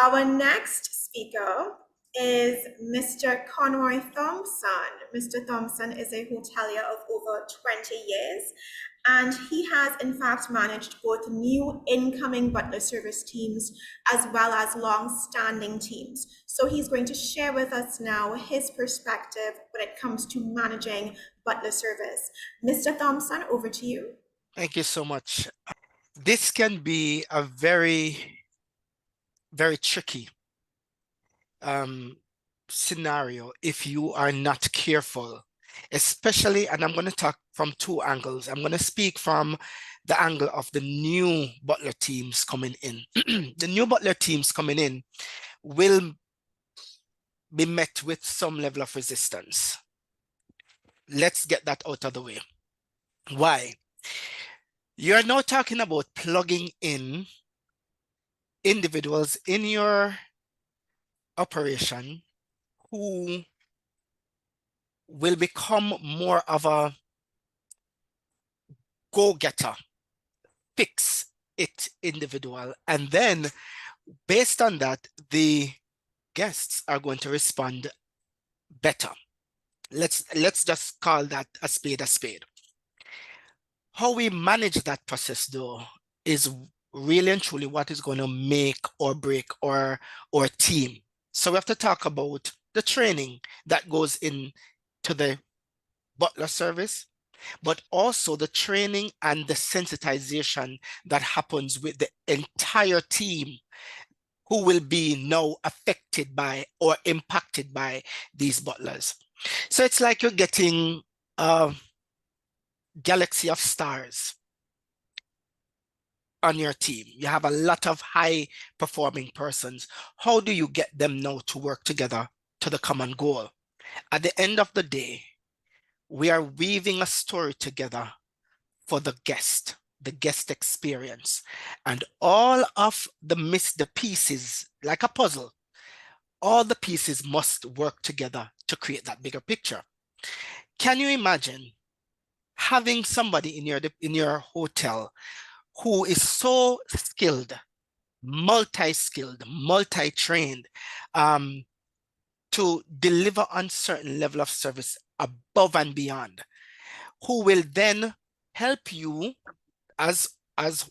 Our next speaker is Mr. Conroy Thompson. Mr. Thompson is a hotelier of over 20 years, and he has in fact managed both new incoming butler service teams as well as long-standing teams. So he's going to share with us now his perspective when it comes to managing butler service. Mr. Thompson, over to you. Thank you so much. This can be a very, very tricky scenario if you are not careful, especially, and I'm going to talk from two angles. I'm going to speak from the angle of the new butler teams coming in. The new butler teams coming in will be met with some level of resistance. Let's get that out of the way. Why? You're now talking about plugging in individuals in your operation who will become more of a go-getter, fix it individual. And then based on that, the guests are going to respond better. Let's just call that a spade a spade. How we manage that process though is really and truly what is going to make or break our team. So we have to talk about the training that goes into the butler service, but also the training and the sensitization that happens with the entire team who will be now affected by or impacted by these butlers. So it's like you're getting a galaxy of stars on your team. You have a lot of high performing persons. How do you get them now to work together to the common goal? At the end of the day, we are weaving a story together for the guest experience. And all of the pieces, like a puzzle, all the pieces must work together to create that bigger picture. Can you imagine having somebody in your hotel who is so skilled, multi-skilled, multi-trained, to deliver on certain level of service above and beyond, who will then help you as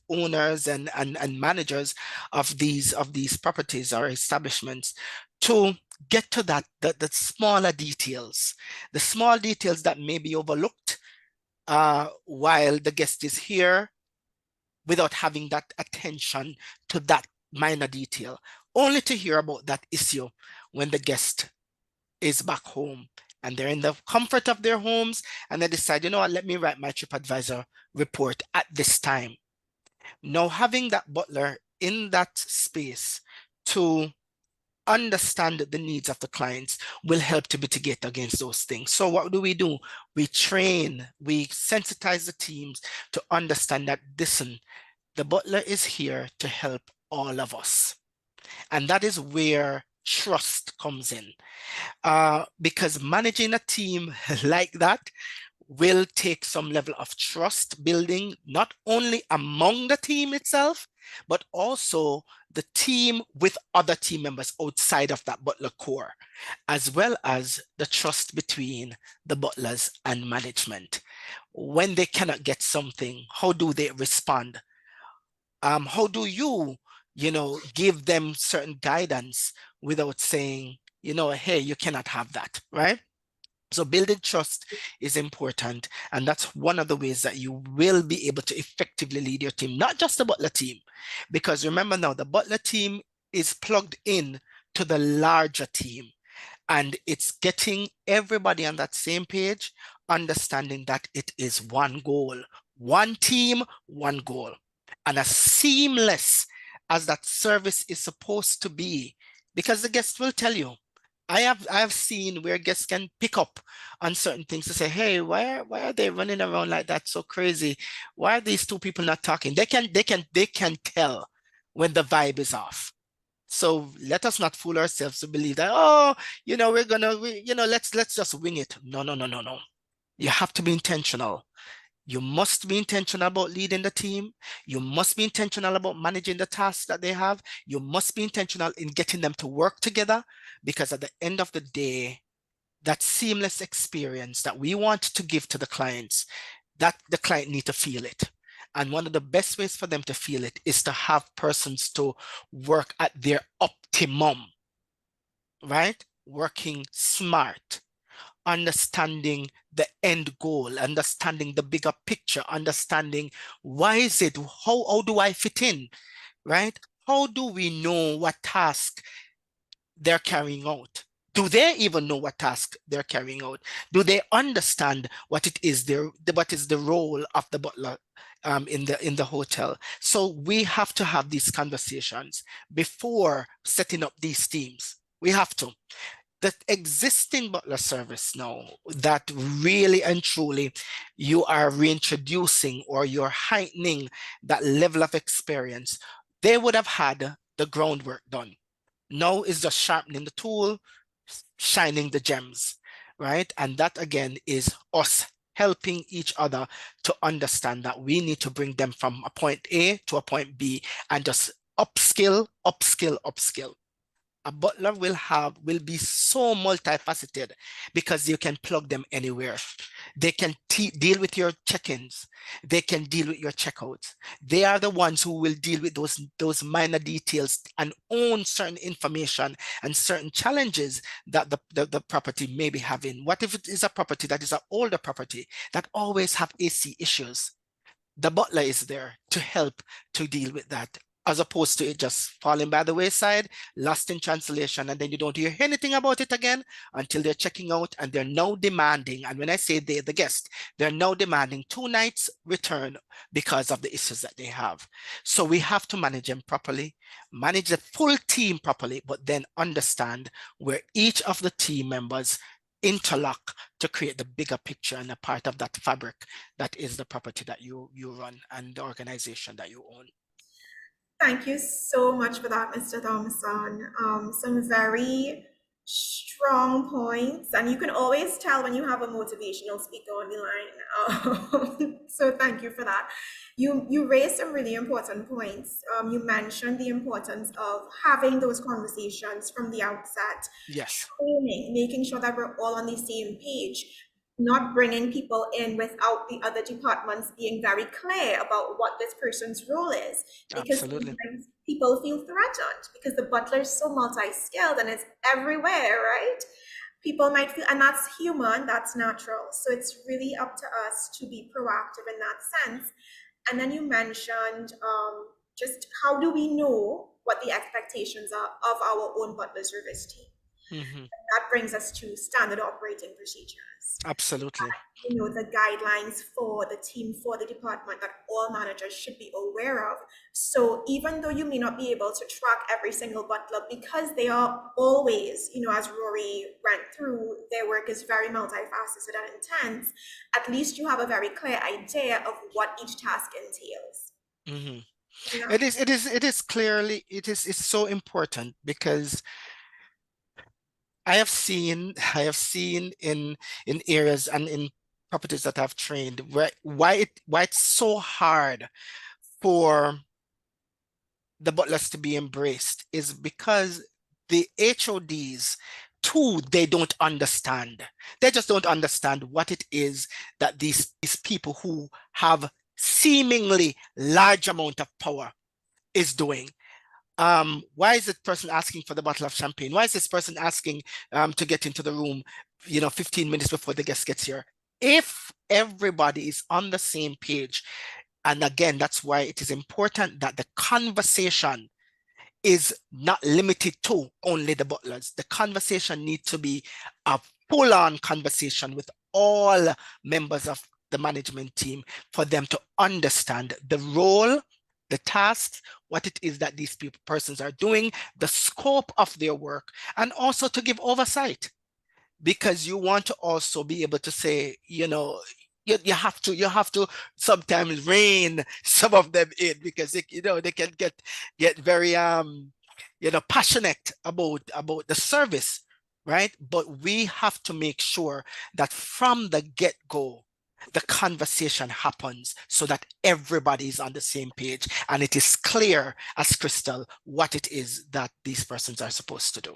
owners and managers of these properties or establishments to get to that the smaller details, the small details that may be overlooked while the guest is here, without having that attention to that minor detail, only to hear about that issue when the guest is back home and they're in the comfort of their homes and they decide, you know what, let me write my TripAdvisor report at this time. Now, having that butler in that space to understand the needs of the clients will help to mitigate against those things. So what do? We train, we sensitize the teams to understand that, listen, the butler is here to help all of us. And that is where trust comes in. Because managing a team like that will take some level of trust building, not only among the team itself, but also the team with other team members outside of that butler core, as well as the trust between the butlers and management. When they cannot get something, how do they respond? How do you give them certain guidance without saying, hey, you cannot have that, right? So building trust is important. And that's one of the ways that you will be able to effectively lead your team, not just the butler team. Because remember now, the butler team is plugged in to the larger team. And it's getting everybody on that same page, understanding that it is one goal, one team, one goal. And as seamless as that service is supposed to be, because the guest will tell you, I have seen where guests can pick up on certain things to say, hey, why are they running around like that so crazy? Why are these two people not talking? They can tell when the vibe is off. So let us not fool ourselves to believe that, oh, let's just wing it. No. You have to be intentional. You must be intentional about leading the team. You must be intentional about managing the tasks that they have. You must be intentional in getting them to work together, because at the end of the day, that seamless experience that we want to give to the clients, that the client need to feel it. And one of the best ways for them to feel it is to have persons to work at their optimum, right? Working smart, understanding the end goal, understanding the bigger picture, understanding why is it, how do I fit in, right? How do we know what task they're carrying out? Do they even know what task they're carrying out? Do they understand what it is what is the role of the butler in the hotel? So we have to have these conversations before setting up these teams. We have to. The existing butler service now that really and truly you are reintroducing or you're heightening that level of experience, they would have had the groundwork done. Now is just sharpening the tool, shining the gems, right? And that again is us helping each other to understand that we need to bring them from a point A to a point B and just upskill, upskill, upskill. A butler will be so multifaceted because you can plug them anywhere. They can deal with your check-ins. They can deal with your checkouts. They are the ones who will deal with those minor details and own certain information and certain challenges that the property may be having. What if it is a property that is an older property that always have AC issues? The butler is there to help to deal with that, as opposed to it just falling by the wayside, lost in translation, and then you don't hear anything about it again until they're checking out and they're now demanding. And when I say they, the guest, they're now demanding 2 nights return because of the issues that they have. So we have to manage them properly, manage the full team properly, but then understand where each of the team members interlock to create the bigger picture and a part of that fabric that is the property that you run and the organization that you own. Thank you so much for that, Mr. Thompson. Some very strong points, and you can always tell when you have a motivational speaker on the line. So thank you for that. You raised some really important points. You mentioned the importance of having those conversations from the outset, Yes, training, making sure that we're all on the same page, not bringing people in without the other departments being very clear about what this person's role is, because absolutely. sometimes people feel threatened because the butler is so multi-skilled and it's everywhere, right? People might feel, and that's human, that's natural. So it's really up to us to be proactive in that sense. And then you mentioned just how do we know what the expectations are of our own butler service team? Mhm. That brings us to standard operating procedures. Absolutely. The guidelines for the team, for the department, that all managers should be aware of. So even though you may not be able to track every single butler, because they are always, as Rory went through, their work is very multifaceted and intense, at least you have a very clear idea of what each task entails. Mhm. Yeah. It is clearly, it's so important because I have seen in areas and in properties that I've trained why it's so hard for the butlers to be embraced is because the HODs too, they don't understand. They just don't understand what it is that these people who have seemingly large amount of power is doing. Why is this person asking for the bottle of champagne? Why is this person asking to get into the room, 15 minutes before the guest gets here? If everybody is on the same page, and again, that's why it is important that the conversation is not limited to only the butlers. The conversation needs to be a full-on conversation with all members of the management team for them to understand the role, the tasks, what it is that these persons are doing, the scope of their work, and also to give oversight, because you want to also be able to say, you have to sometimes rein some of them in, because they can get very passionate about the service, right? But we have to make sure that from the get-go the conversation happens so that everybody is on the same page and it is clear as crystal what it is that these persons are supposed to do.